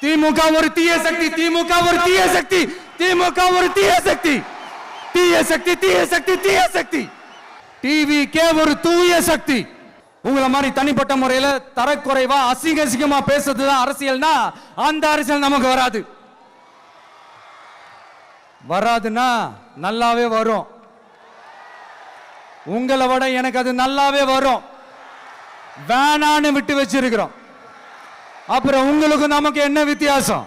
திமுக ஒரு தீய சக்தி, திமுக ஒரு தீய சக்தி, திமுக ஒரு தீய சக்தி, தீய சக்தி, தீய சக்தி, தீய சக்தி. டிவிகே ஒரு தூய சக்தி. உங்களை மாதிரி தனிப்பட்ட முறையில் தரக்குறைவா அசிங்க அசிங்கமா பேசுறதுதான் அரசியல்னா அந்த அரசியல் நமக்கு வராது. வராதுன்னா நல்லாவே வரும். உங்களை விட எனக்கு அது நல்லாவே வரும். வேணான்னு விட்டு வச்சிருக்கிறோம். அப்புறம் உங்களுக்கு நமக்கு என்ன வித்தியாசம்?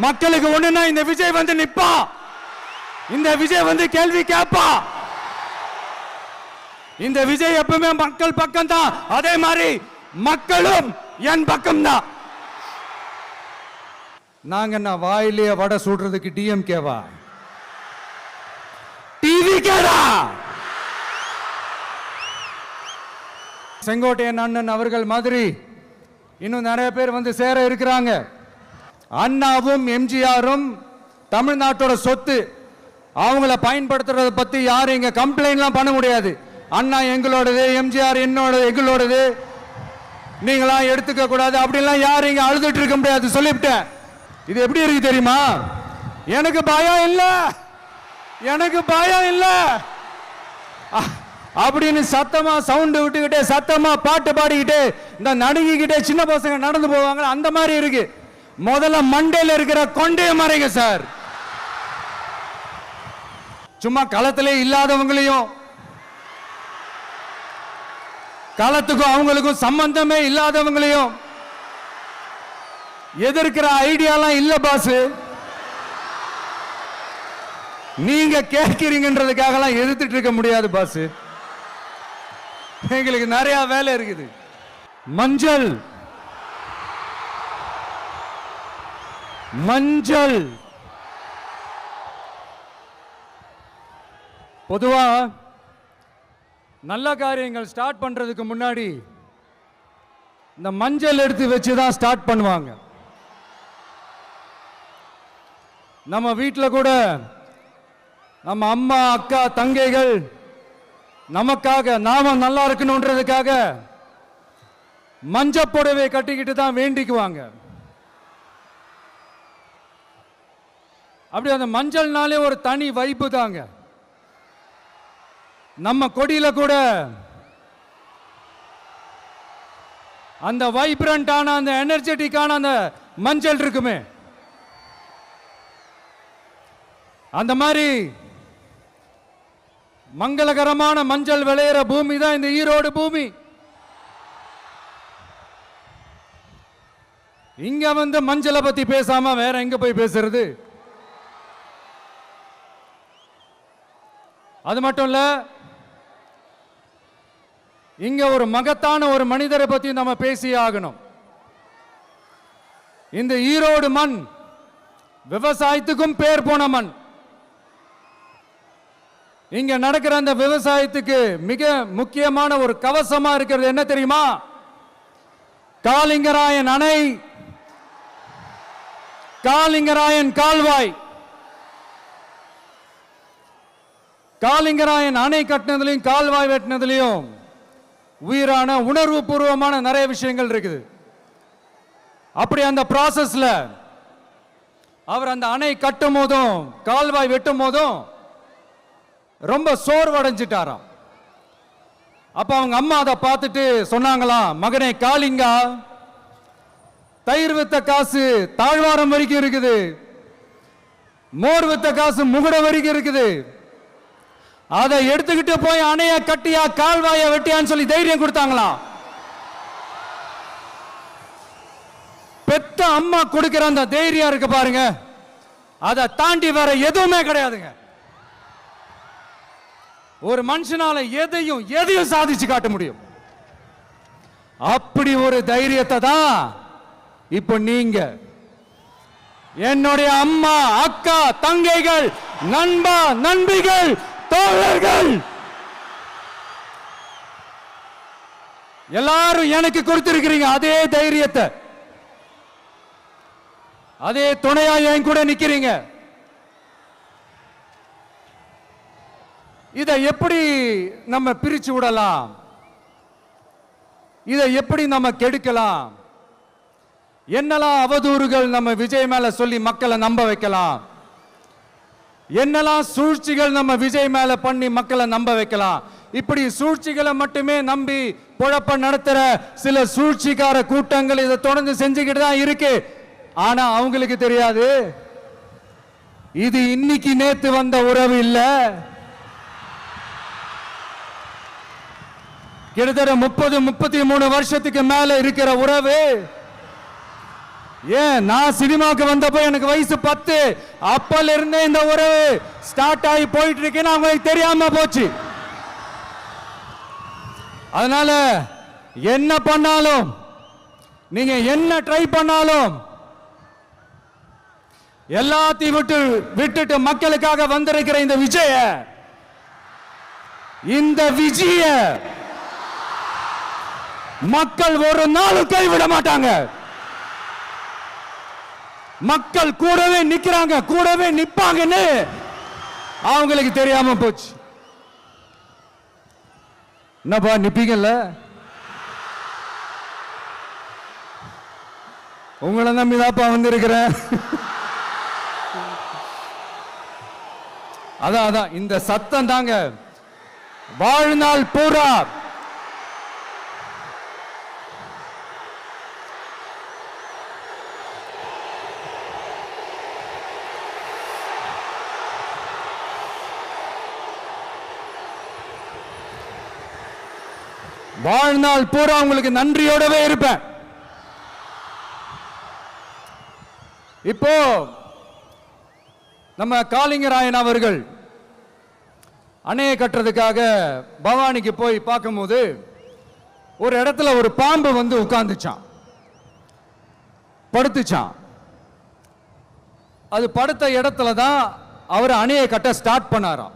மக்களுக்கு ஒண்ணுன்னா இந்த விஜய் வந்து நிப்பா, இந்த விஜய் வந்து கேள்வி கேட்பா. இந்த விஜய் எப்பவுமே மக்கள் பக்கம் தான், அதே மாதிரி மக்களும் என் பக்கம் தான். நாங்க என்ன வாயிலேயே வடை சுடுறதுக்கு டிஎம்கேவா? டிவிகேடா? செங்கோட்டையன் அண்ணன் அவர்கள் மாதிரி இன்னும் நிறைய பேர் வந்து சேர இருக்கிறாங்க. அண்ணாவும் எம்ஜிஆரும் தமிழ்நாட்டோட சொத்து. அவங்கள பயன்படுத்துறத பத்தி யாரும் இங்க கம்ப்ளைண்ட்லாம் பண்ண முடியாது. அண்ணா எங்களோடது, எம்ஜிஆர் என்னோடது, எங்களோடது, நீங்களா எடுத்துக்க கூடாது அப்படிலாம் யாரும் இங்க அழுதுட்டு இருக்க முடியாது. சொல்லிவிட்டேன். இது எப்படி இருக்கு தெரியுமா? எனக்கு பயம் இல்ல, எனக்கு பயம் இல்ல அப்படின்னு சத்தமா சவுண்ட் விட்டுக்கிட்டே சத்தமா பாட்டு பாடிக்கிட்டே இந்த நடுங்கிக்கிட்டே சின்ன பசங்க நடந்து போவாங்க. அந்த மாதிரி இருக்கு. முதல்ல மண்டையில் இருக்கிற கொண்டைய மறைங்க சார். சும்மா களத்திலே இல்லாதவங்களையும், களத்துக்கும் அவங்களுக்கும் சம்பந்தமே இல்லாதவங்களையும் எதிர்க்கிற ஐடியாலாம் இல்ல பாஸ். நீங்க கேட்கிறீங்கன்றதுக்காக எதிர்த்துட்டு இருக்க முடியாது பாஸ். எங்களுக்கு நிறைய வேலை இருக்குது. மஞ்சள் மஞ்சள் பொதுவா நல்ல காரியங்கள் ஸ்டார்ட் பண்றதுக்கு முன்னாடி இந்த மஞ்சள் எடுத்து வச்சுதான் ஸ்டார்ட் பண்ணுவாங்க. நம்ம வீட்டில் கூட நம்ம அம்மா, அக்கா, தங்கைகள் நமக்காக நாம நல்லா இருக்கணும்ன்றதுக்காக மஞ்சள் புடவை கட்டிக்கிட்டு தான் வேண்டிக்குவாங்க. அப்படி அந்த மஞ்சள்னாலே ஒரு தனி வைப்பு தாங்க. நம்ம கொடியில கூட அந்த வைப்ரண்டான, அந்த எனர்ஜெட்டிக்கான அந்த மஞ்சள் இருக்குமே. அந்த மாதிரி மங்களகரமான மஞ்சள் விளையிற பூமி தான் இந்த ஈரோடு பூமி. இங்க வந்து மஞ்சளை பத்தி பேசாம வேற எங்க போய் பேசுறது? அது மட்டும் இல்ல, இங்க ஒரு மகத்தான ஒரு மனிதரை பத்தி நம்ம பேசி ஆகணும். இந்த ஈரோடு மண் விவசாயத்துக்கும் பேர் போன மண். இங்க நடக்கிற அந்த விவசாயத்துக்கு மிக முக்கியமான ஒரு கவசமா இருக்கிறது என்ன தெரியுமா? காலிங்கராயன் அணை, காலிங்கராயன் கால்வாய். காலிங்கராயன் அணை கட்டினதுலையும் கால்வாய் வெட்டினதுலையும் உயிரான உணர்வு பூர்வமான நிறைய விஷயங்கள் இருக்குது. அப்படி அந்த ப்ராசஸ்ல அவர் அந்த அணை கட்டும் போதும் கால்வாய் வெட்டும் போதும் ரொம்ப சோர்வடைஞ்சிட்டாராம். அப்ப அவங்க அம்மா அதை பார்த்துட்டு சொன்னாங்களாம், மகனே காளிங்கா, தயிர் வித்த காசு தாழ்வாரம் வரைக்கும் இருக்குது, மோர் வித்த காசு முகுட வரைக்கும் இருக்குது, அதை எடுத்துக்கிட்டு போய் அணைய கட்டியா கால்வாய வெட்டியான்னு சொல்லி தைரியம் கொடுத்தாங்களாம். பெத்த அம்மா கொடுக்கிற அந்த தைரியம் இருக்கு பாருங்க, அதை தாண்டி வேற எதுவுமே கிடையாதுங்க. ஒரு மனுஷனால எதையும் சாதிச்சு காட்ட முடியும். அப்படி ஒரு தைரியத்தை தான் இப்ப நீங்க, என்னுடைய அம்மா, அக்கா, தங்கைகள், நண்பா, நண்பிகள், தோழர்கள் எல்லாரும் எனக்கு கொடுத்திருக்கிறீங்க. அதே தைரியத்தை, அதே துணையா என் கூட நிக்கிறீங்க. இதை எப்படி நம்ம பிரிச்சு விடலாம்? இதை எப்படி நம்ம கெடுக்கலாம்? என்னெல்லாம் அவதூறுகள் நம்ம விஜய் மேல சொல்லி மக்களை நம்ப வைக்கலாம், என்னெல்லாம் சூழ்ச்சிகள் நம்ம விஜய் மேல பண்ணி மக்களை நம்ப வைக்கலாம். இப்படி சூழ்ச்சிகளை மட்டுமே நம்பி பொழப்ப நடத்துற சில சூழ்ச்சிக்கார கூட்டங்கள் இதை தொடர்ந்து செஞ்சுக்கிட்டு தான் இருக்கு. ஆனா அவங்களுக்கு தெரியாது, இது இன்னைக்கு நேத்து வந்த உறவு இல்ல. கிட்டத்தட்ட 30-33 வருஷத்துக்கு மேல இருக்கிற உறவு. ஏன் நான் சினிமாக்கு வந்தப்போ எனக்கு வயசு 10, அப்பல இருந்தே இந்த உறவு ஸ்டார்ட் ஆகி போயிட்டு இருக்குன்னு அவங்களுக்கு தெரியாம போச்சு. அதனால என்ன பண்ணாலும், நீங்க என்ன ட்ரை பண்ணாலும், எல்லாத்தையும் விட்டுட்டு மக்களுக்காக வந்திருக்கிற இந்த விஜய மக்கள் ஒரு நாளும் கைவிட மாட்டாங்க. மக்கள் கூடவே நிக்கிறாங்க, கூடவே நிப்பாங்கன்னு அவங்களுக்கு தெரியாம போச்சு. என்னப்பா நிப்பீங்கல்ல? உங்களை நம்பிதாப்பா வந்திருக்கிறேன். அதான் இந்த சத்தம் தாங்க வாழ்நாள் பூரா உங்களுக்கு நன்றியோடவே இருப்பேன். இப்போ நம்ம காளிங்கராயன் அவர்கள் அணையை கட்டுறதுக்காக பவானிக்கு போய் பார்க்கும்போது ஒரு இடத்துல ஒரு பாம்பு வந்து உட்கார்ந்துச்சான், படுத்துச்சான். அது படுத்த இடத்துல தான் அவர் அணையை கட்ட ஸ்டார்ட் பண்ணாராம்.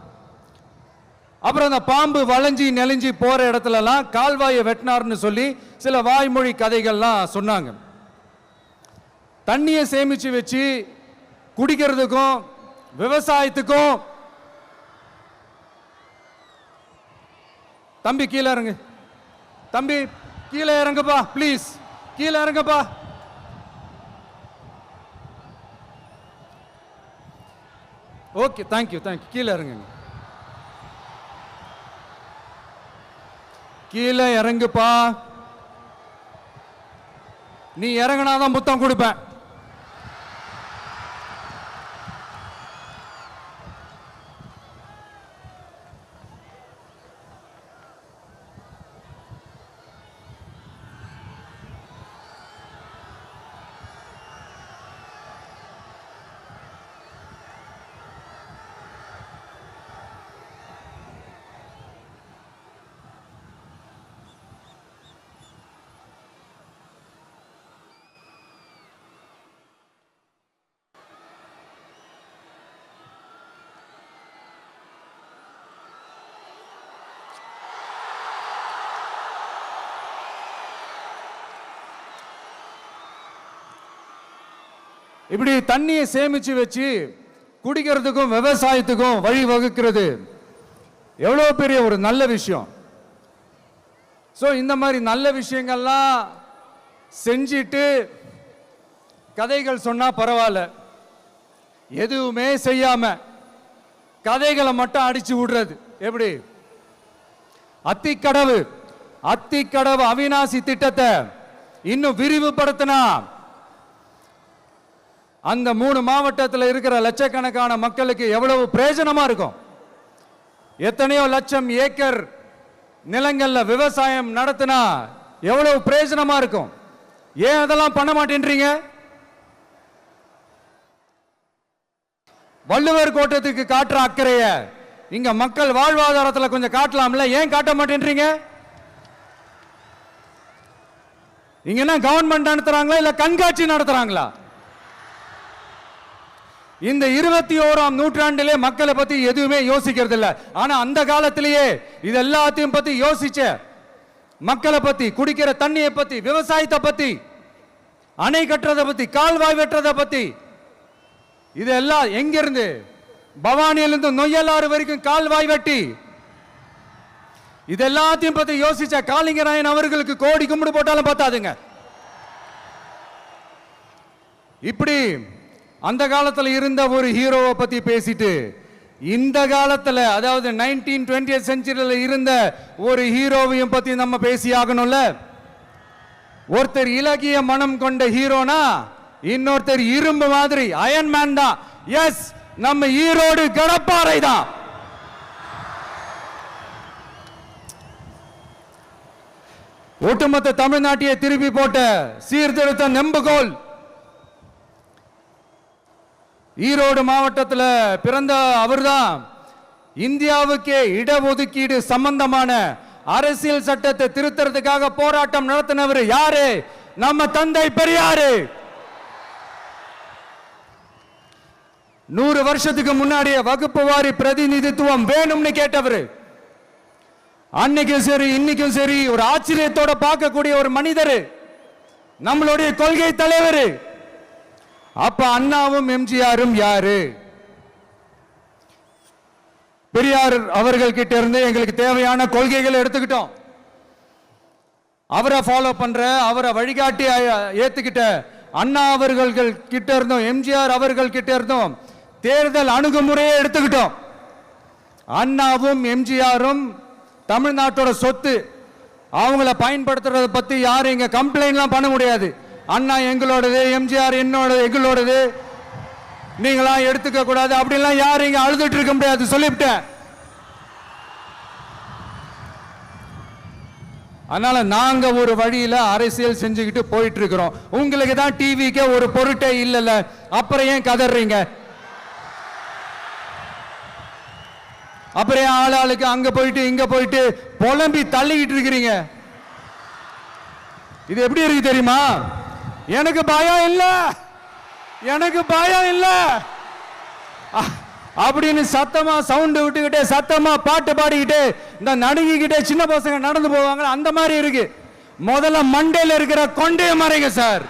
அப்புறம் அந்த பாம்பு வளைஞ்சி நெளிஞ்சி போற இடத்துலலாம் கால்வாயை வெட்டினார்னு சொல்லி சில வாய்மொழி கதைகள்லாம் சொன்னாங்க. தண்ணியை சேமிச்சு வச்சு குடிக்கிறதுக்கும் விவசாயத்துக்கும். தம்பி கீழே இறங்கு, தம்பி கீழே இறங்குப்பா, ப்ளீஸ் கீழே இறங்குப்பா. ஓகே, தேங்க்யூ கீழே இறங்குங்க, கீழே இறங்குப்பா. நீ இறங்கினாதான் முத்தம் கொடுப்பேன். இப்படி தண்ணியை சேமிச்சு வச்சு குடிக்கிறதுக்கும் விவசாயத்துக்கும் வழி வகுக்கிறது எவ்வளவு பெரிய ஒரு நல்ல விஷயம். ஸோ இந்த மாதிரி நல்ல விஷயங்கள்லாம் செஞ்சிட்டு கதைகள் சொன்னா பரவாயில்ல, எதுவுமே செய்யாம கதைகளை மட்டும் அடிச்சு விடுறது எப்படி? அத்திக்கடவு அவிநாசி திட்டத்தை இன்னும் விரிவுபடுத்தினா அந்த 3 மாவட்டத்தில் இருக்கிற லட்சக்கணக்கான மக்களுக்கு எவ்வளவு பிரயோஜனமா இருக்கும். எத்தனையோ லட்சம் ஏக்கர் நிலங்கள்ல விவசாயம் நடத்தினா எவ்வளவு பிரயோஜனமா இருக்கும். ஏன் அதெல்லாம் பண்ண மாட்டேன்றீங்க? வள்ளுவர் கோட்டத்துக்கு காட்டுற அக்கறைய இங்க மக்கள் வாழ்வாதாரத்தில் கொஞ்சம் காட்டலாம்ல, ஏன் காட்ட மாட்டேன்றீங்க? இங்க என்ன கவர்மெண்ட் நடத்துறாங்களா இல்ல கண்காட்சி நடத்துறாங்களா? இந்த 21ஆம் நூற்றாண்டிலே மக்களை பத்தி எதுவுமே யோசிக்கிறது இல்ல. ஆனா அந்த காலத்திலேயே இது எல்லாத்தையும் பத்தி யோசிச்ச மக்களை பத்தி, குடிக்கிற தண்ணியை பத்தி, விவசாயத்தை பத்தி, அணை கட்டுறதை பத்தி, கால்வாய் வெட்டுறதை பத்தி, இதெல்லாம் எங்கிருந்து? பவானியிலிருந்து நொய்யலாறு வரைக்கும் கால்வாய் வெட்டி இது எல்லாத்தையும் பத்தி யோசிச்ச காளிங்கராயன் அவர்களுக்கு கோடி கும்பிடு போட்டாலும் பார்த்தாதுங்க. இப்படி அந்த காலத்துல இருந்த ஒரு ஹீரோவை பத்தி பேசிட்டு இந்த காலத்துல அதாவது 1920th செஞ்சுரியில இருந்த ஒரு ஹீரோவையும் பத்தி நம்ம பேசி ஆகணும்ல. ஒருத்தர் இலகிய மனம் கொண்ட ஹீரோனா இன்னொருத்தர் இரும்பு மாதிரி அயன்மேன் தான். எஸ், நம்ம ஈரோடு கடப்பாறை தான். ஒட்டுமொத்த தமிழ்நாட்டையே திருப்பி போட்ட சீர்திருத்த நெம்புகோல். ஈரோடு மாவட்டத்தில் பிறந்த அவர்தான் இந்தியாவுக்கே இடஒதுக்கீடு சம்பந்தமான அரசியல் சட்டத்தை திருத்தறதுக்காக போராட்டம் நடத்தினவர் யாரு? நம்ம தந்தை பெரியாரு. 100 வருஷத்துக்கு முன்னாடியே வகுப்பு வாரி பிரதிநிதித்துவம் வேணும்னு கேட்டவர். அன்னைக்கும் சரி இன்னைக்கும் சரி ஒரு ஆச்சரியத்தோட பார்க்கக்கூடிய ஒரு மனிதர், நம்மளுடைய கொள்கை தலைவர். அப்ப அண்ணாவும் எம்ஜிஆரும் யாரு? பெரியார் அவர்கள் கிட்ட இருந்து எங்களுக்கு தேவையான கொள்கைகளை எடுத்துக்கிட்டோம். அவரை ஃபாலோ பண்ற, அவரை வழிகாட்டி ஏத்துக்கிட்ட அண்ணா அவர்கள் கிட்ட இருந்தோம், எம்ஜிஆர் அவர்கள் கிட்ட இருந்தோம் தேர்தல் அணுகுமுறையை எடுத்துக்கிட்டோம். அண்ணாவும் எம்ஜிஆரும் தமிழ்நாட்டோட சொத்து. அவங்கள பயன்படுத்துறத பத்தி யாரும் இங்க கம்ப்ளைண்ட்லாம் பண்ண முடியாது. அண்ணா எங்களோடது, எம்ஜிஆர் எங்களோடது, நீங்களா எடுத்துக்க கூடாது அப்படிலாம் யாரும் இங்க அழுதுட்டு இருக்க முடியாது, சொல்லிவிட்டேன். அதனால நாங்க ஒரு வழியில அரசியல் செஞ்சுக்கிட்டு போயிட்டு இருக்கிறோம். உங்களுக்கு தான் டிவிக்கு ஒரு பொருட்டே இல்லைல்ல, அப்புறம் ஏன் கதறீங்க? அப்புறம் ஆளாளுக்கு அங்க போயிட்டு இங்க போயிட்டு புலம்பி தள்ளிக்கிட்டு இருக்கிறீங்க. இது எப்படி இருக்கு தெரியுமா? எனக்கு பயம் இல்ல, எனக்கு பயம் இல்ல அப்படின்னு சத்தமா சவுண்ட் விட்டுக்கிட்டே சத்தமா பாட்டு பாடிக்கிட்டு இந்த நடுங்கிக்கிட்டே சின்ன பசங்க நடந்து போவாங்க, அந்த மாதிரி இருக்கு. முதல்ல மண்டையில இருக்கிற கொண்டைய மறைங்க சார்.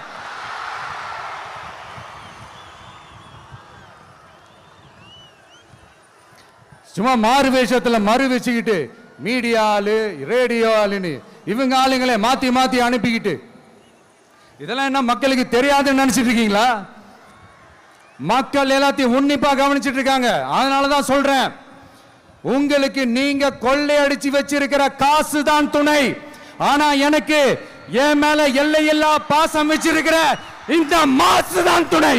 சும்மா மாறு வேஷத்துல மறு வச்சுக்கிட்டு மீடியா ஆளு ரேடியோ ஆளுன்னு இவங்க ஆளுங்களே மாத்தி மாத்தி அனுப்பிக்கிட்டு இதெல்லாம் என்ன மக்களுக்கு தெரியாதுன்னு நினைச்சிட்டு இருக்கீங்களா? மக்கள் எல்லாத்தையும் உன்னிப்பா கவனிச்சிட்டு இருக்காங்க. அதனாலதான் சொல்றேன், உங்களுக்கு நீங்க கொள்ளையடிச்சு வச்சிருக்கிற காசு தான் துணை. ஆனா எனக்கு என் மேல எல்லையில்லா பாசம் வச்சிருக்கிற இந்த மாசு தான் துணை.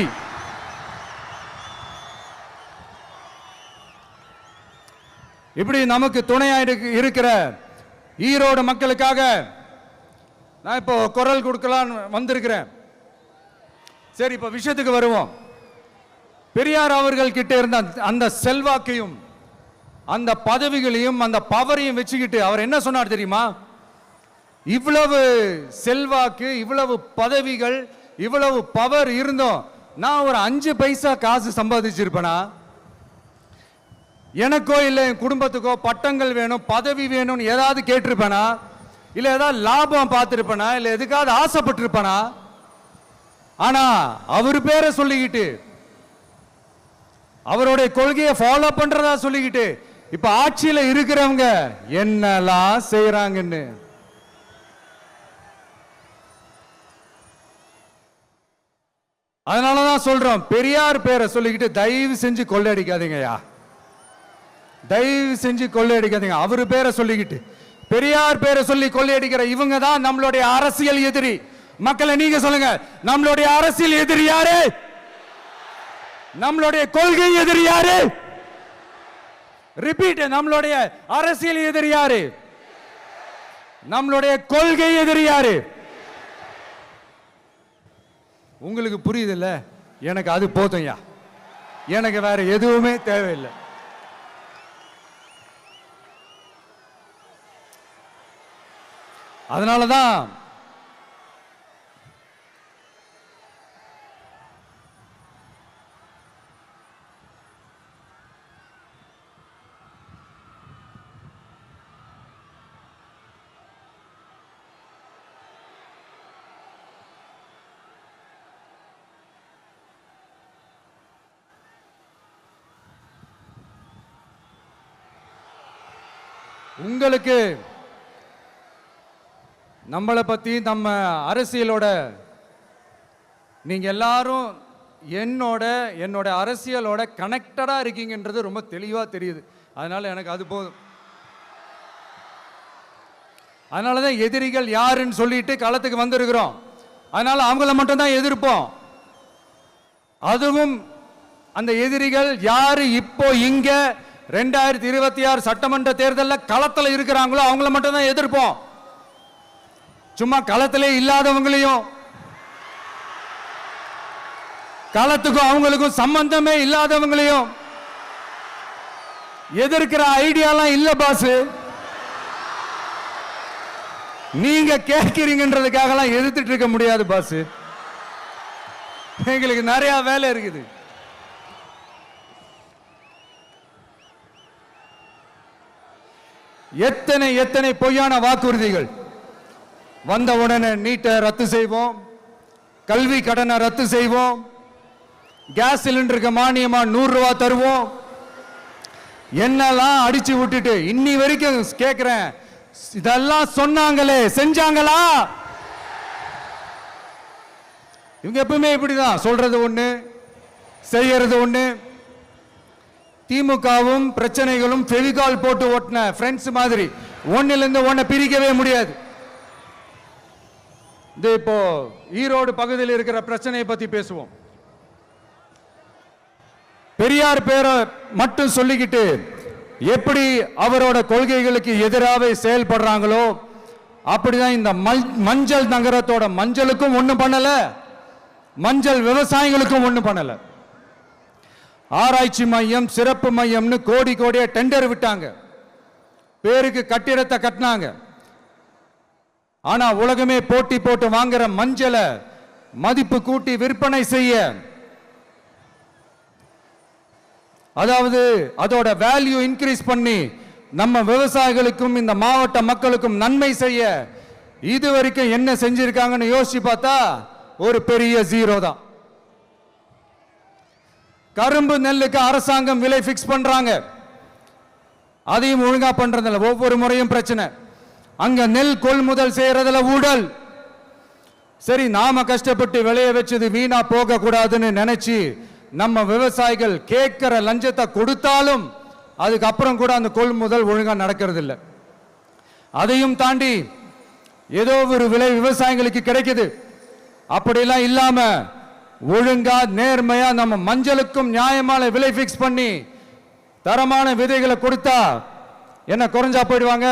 இப்படி நமக்கு துணையா இருக்கிற ஈரோடு மக்களுக்காக நான் இப்போ குரல் கொடுக்கலான்னு வந்திருக்கிறேன். சரி, இப்போ விஷயத்துக்கு வருவோம். பெரியார் அவர்கள் கிட்ட இருந்த அந்த செல்வாக்கையும் அந்த பதவிகளையும் அந்த பவரையும் வச்சுக்கிட்டு அவர் என்ன சொன்னார் தெரியுமா? இவ்வளவு செல்வாக்கு, இவ்வளவு பதவிகள், இவ்வளவு பவர் இருந்தோம் நான் ஒரு 5 பைசா காசு சம்பாதிச்சிருப்பேனா? எனக்கோ இல்லை என் குடும்பத்துக்கோ பட்டங்கள் வேணும், பதவி வேணும்னு ஏதாவது கேட்டிருப்பேனா? இல்லை ஏதாவது லாபம் பார்த்துருப்பேனா? இல்லை எதுக்காவது ஆசைப்பட்டிருப்பேனா? ஆனா அவர் பேரை சொல்லிக்கிட்டு அவருடைய கொள்கையை ஃபாலோ பண்றதா சொல்லிக்கிட்டு இப்ப ஆட்சியில இருக்கிறவங்க என்னெல்லாம் செய்யறாங்கன்னு அதனாலதான் சொல்றோம், பெரியார் பேரை சொல்லிக்கிட்டு தயவு செஞ்சு கொள்ளையடிக்காதீங்கயா, தயவு செஞ்சு கொள்ளையடிக்காதீங்க. அவரு பேரை சொல்லிக்கிட்டு பெரியார் பேரை சொல்லி கொள்ளையடிக்கிற இவங்க தான் நம்மளுடைய அரசியல் எதிரி. மக்களை நீங்க சொல்லுங்க, நம்மளுடைய அரசியல் எதிரி யாரு? நம்மளுடைய கொள்கை எதிரி யாரு? ரிப்பீட், நம்மளுடைய அரசியல் எதிரி யாரு? நம்மளுடைய கொள்கை எதிரி யாரு? உங்களுக்கு புரியுது இல்ல? எனக்கு அது போதும்யா, எனக்கு வேற எதுவுமே தேவையில்லை. அதனாலதான் உங்களுக்கு நம்மளை பத்தி நம்ம அரசியலோட நீங்க எல்லாரும் என்னோட அரசியலோட கனெக்டடா இருக்கீங்கன்றது ரொம்ப தெளிவா தெரியுது. அதனால எனக்கு அது போதும். அதனால தான் எதிரிகள் யாருன்னு சொல்லிட்டு களத்துக்கு வந்திருக்கிறோம். அதனால அவங்கள மட்டும் தான் எதிர்ப்போம். அதுவும் அந்த எதிரிகள் யாரு இப்போ இங்க 2026 சட்டமன்ற தேர்தலில் களத்தில் இருக்கிறாங்களோ அவங்கள மட்டும் தான் எதிர்ப்போம். சும்மா களத்திலே இல்லாதவங்களையும், களத்துக்கும் அவங்களுக்கும் சம்பந்தமே இல்லாதவங்களையும் எதிர்க்கிற ஐடியாலாம் இல்ல பாஸ். நீங்க கேட்கிறீங்கன்றதுக்காகலாம் எதிர்த்துட்டு இருக்க முடியாது பாஸ். எங்களுக்கு நிறைய வேலை இருக்குது. எத்தனை எத்தனை பொய்யான வாக்குறுதிகள். வந்த உடனே நீட்டை ரத்து செய்வோம், கல்வி கடனை ரத்து செய்வோம், கேஸ் சிலிண்டருக்கு மானியமா 100 ரூபாய் தருவோம், என்னெல்லாம் அடிச்சு விட்டுட்டு இன்னி வரைக்கும் கேட்கிறேன், இதெல்லாம் சொன்னாங்களே செஞ்சாங்களா? இவங்க எப்பவுமே இப்படிதான், சொல்றது ஒண்ணு செய்யறது ஒண்ணு. திமுகவும் பிரச்சனைகளும் ஃபெவிகால் போட்டு ஓட்டின ஃப்ரெண்ட்ஸ் மாதிரி ஒன்னிலிருந்து ஒன்னை பிரிக்கவே முடியாது. இது இப்போ ஈரோடு பகுதியில் இருக்கிற பிரச்சனையை பத்தி பேசுவோம். பெரியார் பேரை மட்டும் சொல்லிக்கிட்டு எப்படி அவரோட கொள்கைகளுக்கு எதிராக செயல்படுறாங்களோ அப்படிதான் இந்த மஞ்சள் நகரத்தோட மஞ்சளுக்கும் ஒண்ணும் பண்ணல, மஞ்சள் விவசாயிகளுக்கும் ஒண்ணும் பண்ணல. ஆராய்ச்சி மையம், சிறப்பு மையம்னு கோடி கோடியா டெண்டர் விட்டாங்க, பேருக்கு கட்டிடத்தை கட்டினாங்க. ஆனா உலகமே போட்டி போட்டு வாங்குற மஞ்சளை மதிப்பு கூட்டி விற்பனை செய்ய, அதாவது அதோட வேல்யூ இன்க்ரீஸ் பண்ணி நம்ம விவசாயிகளுக்கும் இந்த மாவட்ட மக்களுக்கும் நன்மை செய்ய இதுவரைக்கும் என்ன செஞ்சிருக்காங்கன்னு யோசிச்சு பார்த்தா ஒரு பெரிய ஜீரோ தான். கரும்பு நெல்லுக்கு அரசாங்கம் விலை பிக்ஸ் பண்றாங்க, அதையும் ஒழுங்கா பண்றதில்ல. ஒவ்வொரு முறையும் பிரச்சனை. அங்க நெல் கொள்முதல் செய்யறதுல ஊழல். சரி, நாம கஷ்டப்பட்டு விளைய வச்சது வீணா போக கூடாதுன்னு நினைச்சு நம்ம விவசாயிகள் கேட்கிற லஞ்சத்தை கொடுத்தாலும் அதுக்கப்புறம் கூட அந்த கொள்முதல் ஒழுங்கா நடக்கிறது இல்லை. அதையும் தாண்டி ஏதோ ஒரு விலை விவசாயிகளுக்கு கிடைக்குது. அப்படிலாம் இல்லாம ஒழுங்கா நேர்மையா நம்ம மஞ்சளுக்கும் நியாயமான விலை பிக்ஸ் பண்ணி தரமான விதைகளை கொடுத்தா என்ன குறைஞ்சா போயிடுவாங்க?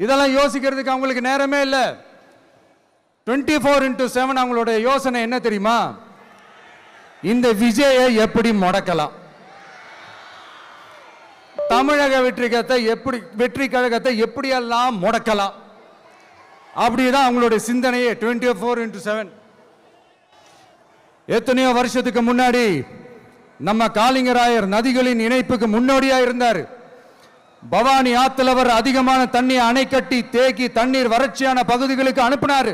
இதெல்லாம் யோசிக்கிறதுக்கு அவங்களுக்கு நேரமே இல்லை. 24/7 அவங்களோட யோசனை என்ன தெரியுமா? இந்த விஜயை எப்படி முடக்கலாம், தமிழக வெற்றி கழகத்தை எப்படியெல்லாம் முடக்கலாம், அப்படிதான் அவங்களுடைய சிந்தனையே 24/7. எத்தனையோ வருஷத்துக்கு முன்னாடி நம்ம காளிங்கராயர் நதிகளின் இணைப்புக்கு முன்னோடியா இருந்தார். பவானி ஆத்துல வர அதிகமான தண்ணி அணை கட்டி தேக்கி தண்ணீர் வறட்சியான பகுதிகளுக்கு அனுப்பினார்.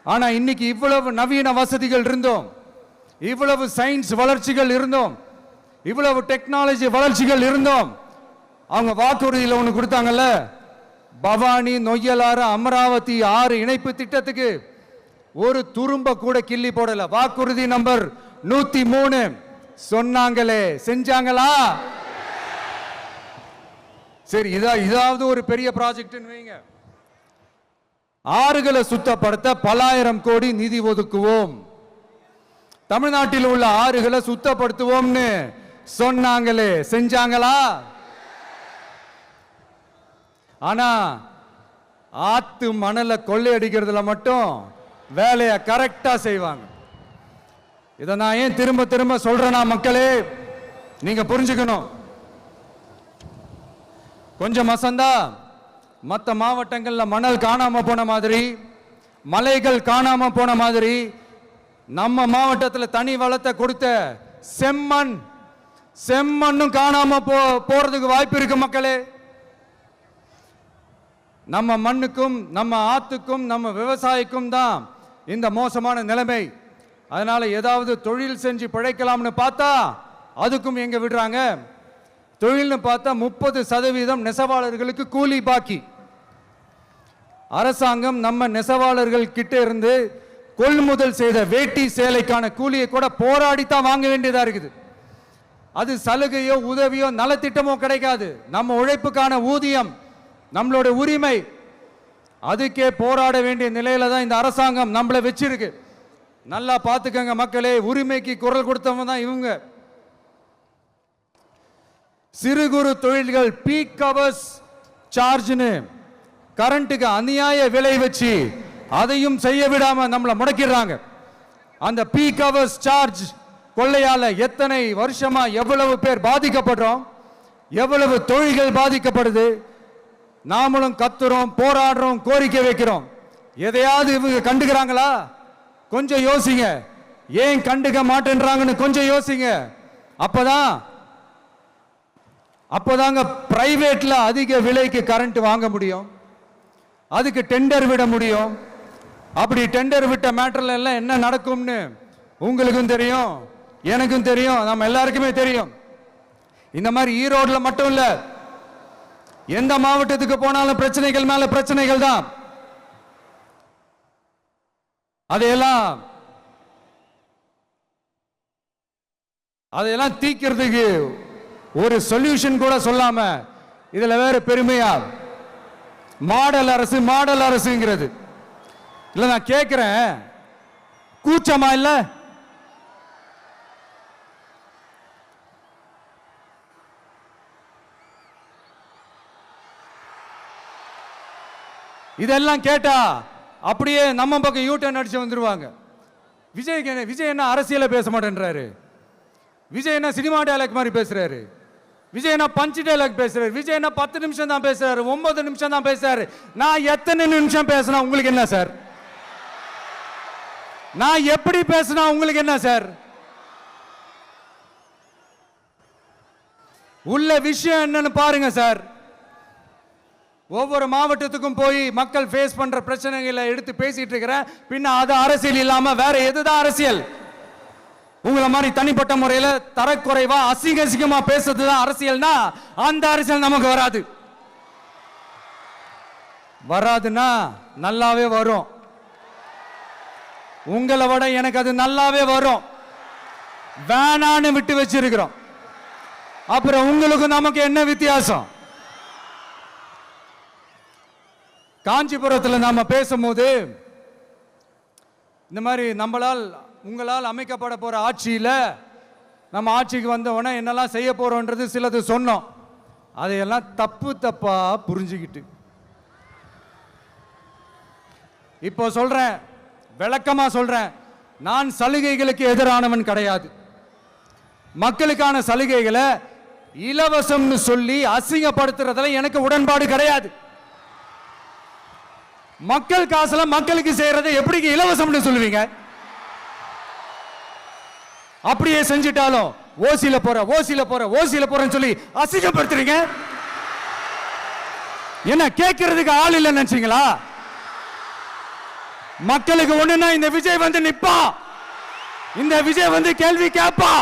ஆனா இன்னைக்கு இவ்வளவு நவீன வசதிகள் இருந்தோம், இவ்வளவு சயின்ஸ் வளர்ச்சிகள் இருந்தோம், இவ்வளவு டெக்னாலஜி வளர்ச்சிகள் இருந்தோம், அவங்க வாக்குறுதியில் ஒன்று கொடுத்தாங்கல்ல, பவானி நொய்யலாறு அமராவதி 6 இணைப்பு திட்டத்துக்கு ஒரு துரும்ப கூட கிள்ளி போடல. வாக்குறுதி நம்பர் 103 சொன்னாங்களே செஞ்சாங்களா? சரி, இதாவது ஒரு பெரிய ப்ராஜெக்ட் வைங்க. ஆறுகளை சுத்தப்படுத்த பல ஆயிரம் கோடி நிதி ஒதுக்குவோம், தமிழ்நாட்டில் உள்ள ஆறுகளை சுத்தப்படுத்துவோம்னு சொன்னாங்களே செஞ்சாங்களா? ஆனா ஆத்து மணலை கொள்ளையடிக்கிறதுல மட்டும் வேலையை கரெக்டா செய்வாங்க. இதை நான் ஏன் திரும்ப திரும்ப சொல்றேன்னா, மக்களே நீங்க புரிஞ்சுக்கணும். கொஞ்சம் மசந்தா மற்ற மாவட்டங்கள்ல மணல் காணாம போன மாதிரி, மலைகள் காணாம போன மாதிரி, நம்ம மாவட்டத்தில் தனி வளத்தை கொடுத்த செம்மண்ணும் காணாம போறதுக்கு வாய்ப்பு இருக்கு மக்களே. நம்ம மண்ணுக்கும் நம்ம ஆத்துக்கும் நம்ம விவசாயிக்கும் தான் இந்த மோசமான நிலைமை. அதனால ஏதாவது தொழில் செஞ்சு பிழைக்கலாம்னு பார்த்தா அதுக்கும் எங்க விடுறாங்க? தொழில்னு பார்த்தா 30% நெசவாளர்களுக்கு கூலி பாக்கி. அரசாங்கம் நம்ம நெசவாளர்கள் கிட்ட இருந்து கொள்முதல் செய்த வேட்டி சேலைக்கான கூலியை கூட போராடித்தான் வாங்க வேண்டியதா இருக்குது. அது சலுகையோ உதவியோ நலத்திட்டமோ கிடைக்காது. நம்ம உழைப்புக்கான ஊதியம், நம்மளோட உரிமை, அதுக்கே போராட வேண்டிய நிலையில தான் இந்த அரசாங்கம் நம்மளை வச்சிருக்கு. நல்லா பார்த்துக்கங்க மக்களே, உரிமைக்கு குரல் கொடுத்தவங்க தான் இவங்க. சிறு குறு தொழில்கள் பீக் ஹவர்ஸ் சார்ஜ்னு கரண்ட்டுக்கு அநியாய விலை வச்சு அதையும் செய்ய விடாம நம்மளை முடக்கிடுறாங்க. அந்த பீக் ஹவர்ஸ் சார்ஜ் கொள்ளையால எத்தனை வருஷமா எவ்வளவு பேர் பாதிக்கப்படுறோம், எவ்வளவு தொழில்கள் பாதிக்கப்படுது. நாமளும் கத்துறோம், போராடுறோம், கோரிக்கை வைக்கிறோம். எதையாவது இவங்க கண்டுக்கிறாங்களா? கொஞ்சம் யோசிங்க. ஏன் கண்டுக்க மாட்டேன்றாங்கன்னு கொஞ்சம் யோசிங்க. அப்பதாங்க பிரைவேட்ல அதிக விலைக்கு கரண்ட் வாங்க முடியும், அதுக்கு டெண்டர் விட முடியும். அப்படி டெண்டர் விட்ட மேட்டர்ல எல்லாம் என்ன நடக்கும்னு உங்களுக்கும் தெரியும், எனக்கும் தெரியும், நம்ம எல்லாருக்குமே தெரியும். இந்த மாதிரி ஈரோடுல மட்டும் இல்ல, எந்த மாவட்டத்துக்கு போனாலும் பிரச்சனைகள் மேல பிரச்சனைகள் தான். அதையெல்லாம் தீக்கிறதுக்கு ஒரு சொல்யூஷன் கூட சொல்லாம இதுல வேற பெருமையா மாடல் அரசு மாடல் அரசுங்கிறது. இல்ல நான் கேட்கிறேன், கூச்சமா இல்ல? இதெல்லாம் கேட்டா அப்படியே நம்ம பக்கம் யூட்டர்ன் அடிச்சு வந்துருவாங்க. விஜய் என்ன அரசியல பேச மாட்டேன்றாரு, விஜய் என்ன சினிமா டயலாக் மாதிரி பேசுறாரு, விஜய் என்ன பஞ்ச் டயலாக் பேசுறாரு, விஜய் என்ன 10 நிமிஷம் தான் பேசுறாரு, 9 நிமிஷம் தான் பேசுறாரு. நான் எத்தனை நிமிஷம் பேசினா உங்களுக்கு என்ன சார்? நான் எப்படி பேசினா உங்களுக்கு என்ன சார்? உள்ள விஷயம் என்னன்னு பாருங்க சார். ஒவ்வொரு மாவட்டத்துக்கும் போய் மக்கள் ஃபேஸ் பண்ற பிரச்சனைகளை எடுத்து பேசிட்டு இருக்கிறேன். பின்ன அது அரசியல் இல்லாம வேற எதுதான் அரசியல்? உங்களை மாதிரி தனிப்பட்ட முறையில் தரக்குறைவா அசிங்கமா பேசுறதுதான் அரசியல்னா அந்த அரசியல் நமக்கு வராது. வராதுன்னா நல்லாவே வரும். உங்களை விட எனக்கு அது நல்லாவே வரும். வேணான்னு விட்டு வச்சிருக்கிறோம். அப்புறம் உங்களுக்கு நமக்கு என்ன வித்தியாசம்? காஞ்சிபுரத்தில் நாம பேசும்போது இந்த மாதிரி உங்களால் அமைக்கப்பட போற ஆட்சியில நம்ம ஆட்சிக்கு வந்த உடனே என்னெல்லாம் செய்ய போறோம்ன்றது சிலது சொன்னோம். அதையெல்லாம் தப்பா புரிஞ்சுக்கிட்டு இப்போ சொல்றேன், விளக்கமா சொல்றேன். நான் சலுகைகளுக்கு எதிரானவன் கிடையாது. மக்களுக்கான சலுகைகளை இலவசம்னு சொல்லி அசிங்கப்படுத்துறதுல எனக்கு உடன்பாடு கிடையாது. மக்கள் காசுல மக்களுக்கு செய்யறதை எப்படி இலவசம்னு சொல்லுவீங்க? அப்படியே செஞ்சிட்டாலும் ஓசில போறேன்னு சொல்லி அசிங்கப்படுத்துறீங்க. என்ன கேட்கறதுக்கு ஆள் இல்லைன்னு நினைச்சீங்களா? மக்களுக்கு ஒண்ணுன்னா இந்த விஜய் வந்து நிப்பா, இந்த விஜய் வந்து கேள்வி கேட்பா.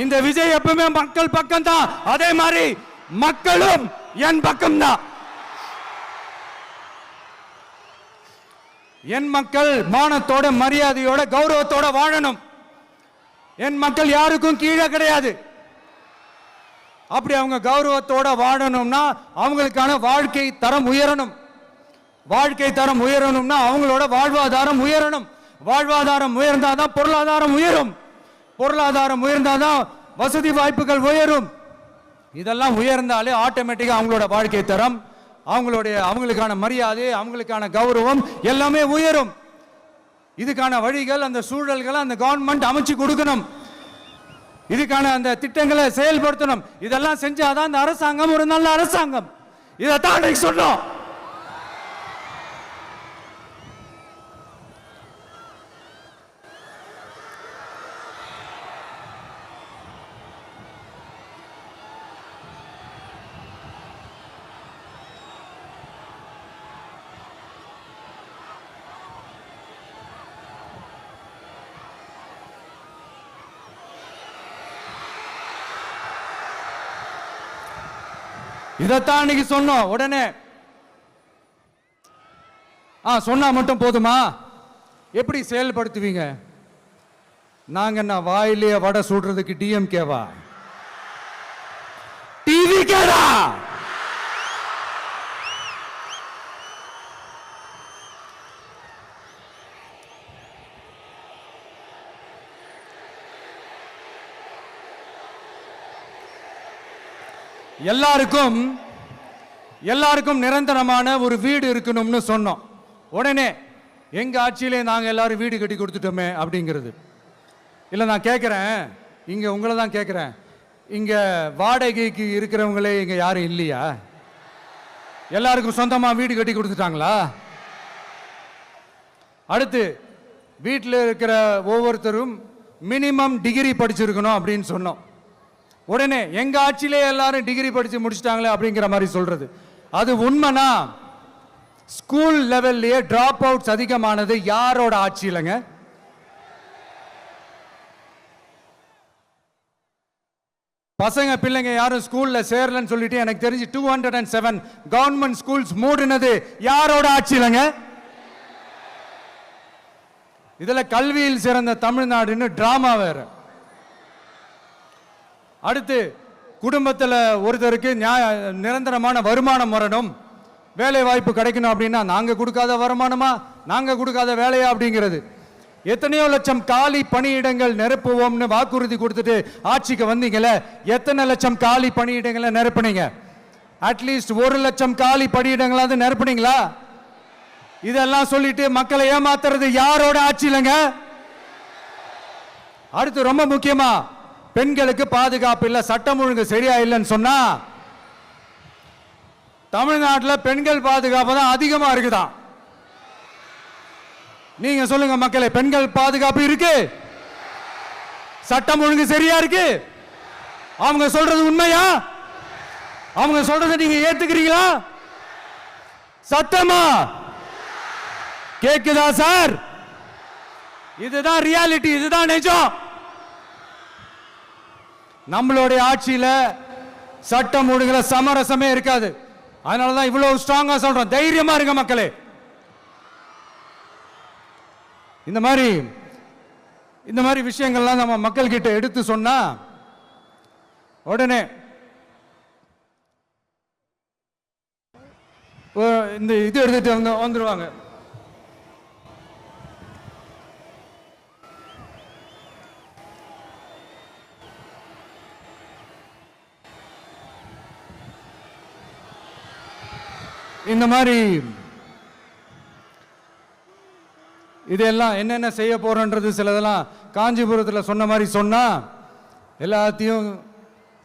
இந்த விஜய் எப்பவுமே மக்கள் பக்கம் தான், அதே மாதிரி மக்களும் என் பக்கம் தான். என் மக்கள் மானத்தோட மரியாதையோட கௌரவத்தோட வாழணும். என் மக்கள் யாருக்கும் கீழே கிடையாது. அப்படி அவங்க கௌரவத்தோட வாழணும்னா அவங்களுக்கான வாழ்க்கை தரம் உயரணும். வாழ்க்கை தரம் உயரணும்னா அவங்களோட வாழ்வாதாரம் உயரணும். வாழ்வாதாரம் உயர்ந்தாதான் பொருளாதாரம் உயரும். பொருளாதாரம் உயர்ந்தாதான் வசதி வாய்ப்புகள் உயரும். இதெல்லாம் உயர்ந்தாலே ஆட்டோமேட்டிக்கா அவங்களோட வாழ்க்கை தரம், அவங்களுக்கான மரியாதை, அவங்களுக்கான கௌரவம் எல்லாமே உயரும். இதுக்கான வழிகள், அந்த சூழல்களை அந்த கவர்மெண்ட் அமைச்சு கொடுக்கணும். இதுக்கான அந்த திட்டங்களை செயல்படுத்தணும். இதெல்லாம் செஞ்சாதான் அந்த அரசாங்கம் ஒரு நல்ல அரசாங்கம். இதைத்தான் சொன்னோம். இதைத்தான் சொன்னோம். உடனே சொன்னா மட்டும் போதுமா? எப்படி செயல்படுத்துவீங்க? நாங்க என்ன வாயிலேயே வடை சுடுறதுக்கு டிஎம்கேவா? டிவி கேடா? எல்லாருக்கும் நிரந்தரமான ஒரு வீடு இருக்கணும்னு சொன்னோம். உடனே எங்க ஆட்சியிலே நாங்க எல்லாரும் வீடு கட்டி கொடுத்துட்டோமே அப்படிங்கிறது இல்ல. நான் கேட்கிறேன், இங்க உங்களை தான் கேட்கிறேன், இங்க வாடகைக்கு இருக்கிறவங்களே இங்க யாரும் இல்லையா? எல்லாருக்கும் சொந்தமா வீடு கட்டி கொடுத்துட்டாங்களா? அடுத்து வீட்டில் இருக்கிற ஒவ்வொருத்தரும் மினிமம் டிகிரி படிச்சிருக்கணும் அப்படின்னு சொன்னோம். உடனே எங்க ஆட்சியிலே எல்லாரும் டிகிரி படிச்சு முடிச்சிட்டாங்களே அப்படிங்கிற மாதிரி சொல்றது அது உண்மைனா? ஸ்கூல் லெவல்லையே டிராப் அவுட்ஸ் அதிகமானது யாரோட ஆட்சியிலங்க? பசங்க பிள்ளைங்க யாரும் ஸ்கூல்ல சேரலன்னு சொல்லிட்டு எனக்கு தெரிஞ்சு 207 கவர்மெண்ட் ஸ்கூல்ஸ் மூடினது யாரோட ஆட்சியிலங்க? இதுல கல்வியில் சிறந்த தமிழ்நாடுன்னு டிராமா வேற. அடுத்து குடும்பத்தில் ஒருத்தருக்கு நிரந்தரமான வருமானம் வரணும், வேலை வாய்ப்பு கிடைக்கணும் அப்படின்னா நாங்க கொடுக்காத வருமானமா, நாங்க கொடுக்காத வேலையா அப்படிங்கிறது. எத்தனையோ லட்சம் காலி பணியிடங்கள் நிரப்புவோம்னு வாக்குறுதி கொடுத்துட்டு ஆட்சிக்கு வந்தீங்களே, எத்தனை லட்சம் காலி பணியிடங்களை நிரப்புனீங்க? அட்லீஸ்ட் 1 லட்சம் காலி பணியிடங்களாவது நிரப்புனீங்களா? இதெல்லாம் சொல்லிட்டு மக்களை ஏமாத்துறது யாரோட ஆட்சியிலங்க? அடுத்து ரொம்ப முக்கியமா, பெண்களுக்கு பாதுகாப்பு இல்ல, சட்டம் ஒழுங்கு சரியா இல்லைன்னு சொன்னா தமிழ்நாட்டில் பெண்கள் பாதுகாப்பு தான் அதிகமா இருக்குதான். நீங்க சொல்லுங்க மக்களே, பெண்கள் பாதுகாப்பு இருக்கு? சட்டம் ஒழுங்கு சரியா இருக்கு? அவங்க சொல்றது உண்மையா? அவங்க சொல்றதை நீங்க ஏத்துக்கிறீங்களா? சத்தமா கேக்குதா சார்? இதுதான் ரியாலிட்டி, இதுதான் நிஜம். நம்மளுடைய ஆட்சியில சட்டம் ஒழுங்குல சமரசமே இருக்காது. அதனாலதான் இவ்வளவு ஸ்ட்ராங்கா சொல்றோம், தைரியமா இருங்க மக்களே. இந்த மாதிரி விஷயங்கள்லாம் நம்ம மக்கள் கிட்ட எடுத்து சொன்னா உடனே இந்த இது எடுத்துட்டு வந்துருவாங்க. இந்த மாதிரி இதெல்லாம் என்னென்ன செய்ய போறோன்றது சிலதெல்லாம் காஞ்சிபுரத்தில் சொன்ன மாதிரி சொன்னா எல்லாத்தையும்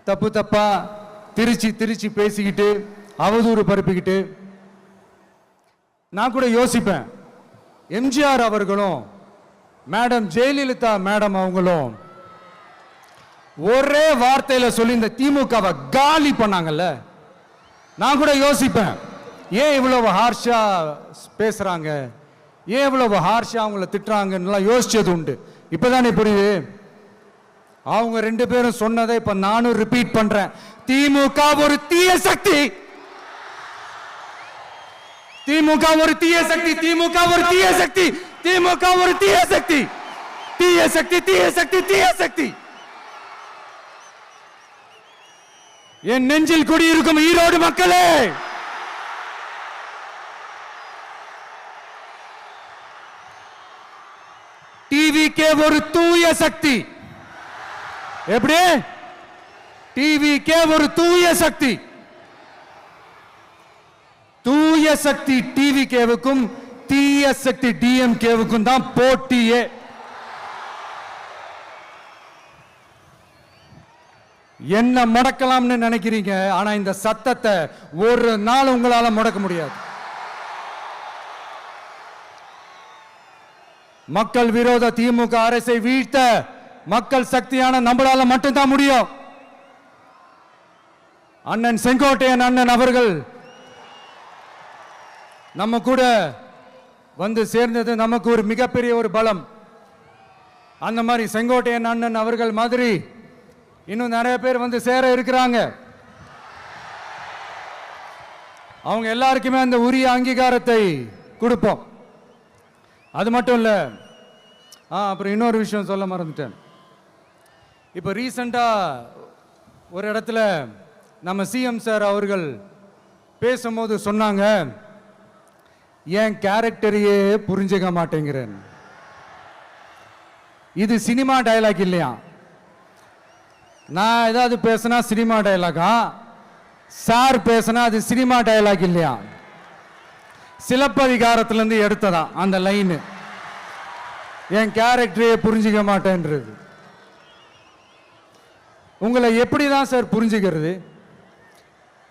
தப்பா திருச்சி பேசிக்கிட்டு அவதூறு பரப்பிக்கிட்டு. நான் கூட யோசிப்பேன், எம்ஜிஆர் அவர்களும் மேடம் ஜெயலலிதா மேடம் அவங்களும் ஒரே வார்த்தையில சொல்லி இந்த திமுகவை காலி பண்ணாங்கல்ல. நான் கூட யோசிப்பேன், ஏன் இவ்வளவு ஹார்ஷா பேசுறாங்க, ஏன் இவ்வளவு ஹார்ஷா அவங்கள திட்டுறாங்கன்னு யோசிச்சது உண்டு. இப்பதானே புரியுது. அவங்க 2 பேரும் சொன்னதை இப்ப நானும் ரிப்பீட் பண்றேன். திமுக ஒரு தீய சக்தி, திமுக ஒரு தீய சக்தி, திமுக ஒரு தீய சக்தி, திமுக ஒரு தீய சக்தி, தீய சக்தி, தீய சக்தி, தீய சக்தி. என் நெஞ்சில் குடியிருக்கும் ஈரோடு மக்களே, டிவிகே ஒரு தூய சக்தி. எப்படி? டிவிகே ஒரு தூய சக்தி. தூய சக்தி டிவிகேவுக்கும் தீய சக்தி டிஎம்கேவுக்கும் தான் போட்டியே. என்ன முடக்கலாம்னு நினைக்கிறீங்க, ஆனா இந்த சத்தத்தை ஒரு நாள் உங்களால முடக்க முடியாது. மக்கள் விரோத திமுக அரசை வீழ்த்த மக்கள் சக்தியான நம்மளால மட்டும்தான் முடியும். அண்ணன் செங்கோட்டையன் அண்ணன் அவர்கள் நம்ம கூட வந்து சேர்ந்தது நமக்கு ஒரு மிகப்பெரிய ஒரு பலம். அந்த மாதிரி செங்கோட்டையன் அண்ணன் அவர்கள் மாதிரி இன்னும் நிறைய பேர் வந்து சேர இருக்கிறாங்க. அவங்க எல்லாருக்குமே அந்த உரிய அங்கீகாரத்தை கொடுப்போம். அது மட்டும் இல்லை, அப்புறம் இன்னொரு விஷயம் சொல்ல மறந்துட்டேன். இப்போ ரீசண்டாக ஒரு இடத்துல நம்ம சிஎம் சார் அவர்கள் பேசும்போது சொன்னாங்க, என் கேரக்டரையே புரிஞ்சுக்க மாட்டேங்கிறேன். இது சினிமா டயலாக் இல்லையா? நான் ஏதாவது பேசினா சினிமா டயலாகா? சார் பேசினா அது சினிமா டயலாக் இல்லையா? சிலப்பதிகாரத்திலிருந்து எடுத்ததா அந்த லைனு, என் கேரக்டரையே புரிஞ்சிக்க மாட்டேன்றது. உங்களை எப்படி தான் சார் புரிஞ்சுக்கிறது?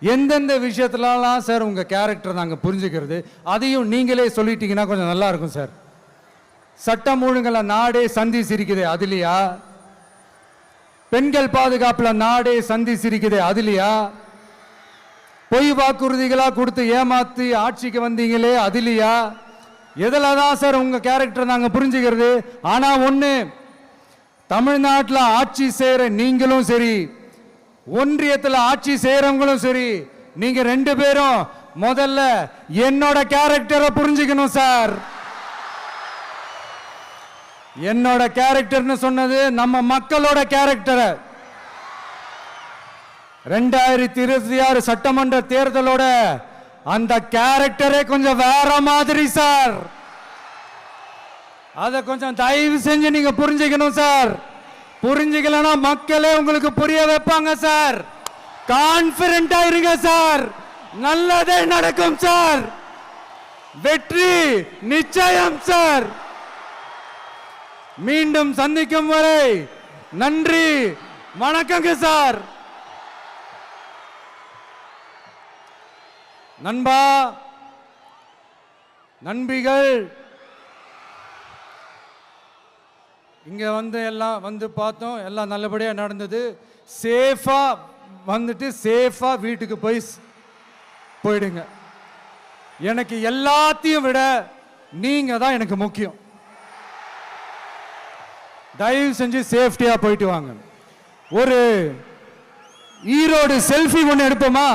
எந்தெந்த விஷயத்துலலாம் சார் உங்கள் கேரக்டர் நாங்கள் புரிஞ்சுக்கிறது? அதையும் நீங்களே சொல்லிட்டீங்கன்னா கொஞ்சம் நல்லா இருக்கும் சார். சட்டம் ஒழுங்குல நாடே சந்தி சிரிக்குது அதுலையா? பெண்கள் பாதுகாப்பில் நாடே சந்தி சிரிக்குது அதுலையா? பொய் வாக்குறுதிகளாக கொடுத்து ஏமாத்தி ஆட்சிக்கு வந்தீங்களே அதுலையா? எதில் தான் சார் உங்கள் கேரக்டர் நாங்கள் புரிஞ்சுக்கிறது? ஆனால் ஒன்று, தமிழ்நாட்டில் ஆட்சி செய்கிற நீங்களும் சரி, ஒன்றியத்தில் ஆட்சி செய்கிறவங்களும் சரி, நீங்கள் 2 பேரும் முதல்ல என்னோட கேரக்டரை புரிஞ்சுக்கணும் சார். என்னோட கேரக்டர்னு சொன்னது நம்ம மக்களோட கேரக்டரை. 2026 சட்டமன்ற தேர்தலோட அந்த கேரக்டரே கொஞ்சம் வேற மாதிரி சார். அதை கொஞ்சம் தயவு செஞ்சு நீங்க புரிஞ்சுக்கணும் சார். புரிஞ்சுக்கலன்னா மக்களே உங்களுக்கு புரிய வைப்பாங்க சார். கான்பிடென்டா இருங்க சார், நல்லதே நடக்கும் சார். வெற்றி நிச்சயம் சார். மீண்டும் சந்திக்கும் வரை நன்றி, வணக்கங்க சார். நண்பா, நண்பிகள், இங்க எல்லாம் பார்த்தோம், எல்லாம் நல்லபடியா நடந்தது. சேஃபா வந்துட்டு சேஃபா வீட்டுக்கு போயிடுங்க. எனக்கு எல்லாத்தையும் விட நீங்க தான் எனக்கு முக்கியம். தயவு செஞ்சு சேஃப்டியா போயிட்டு வாங்க. ஒரு ஈரோடு செல்ஃபி ஒன்று எடுப்போமா?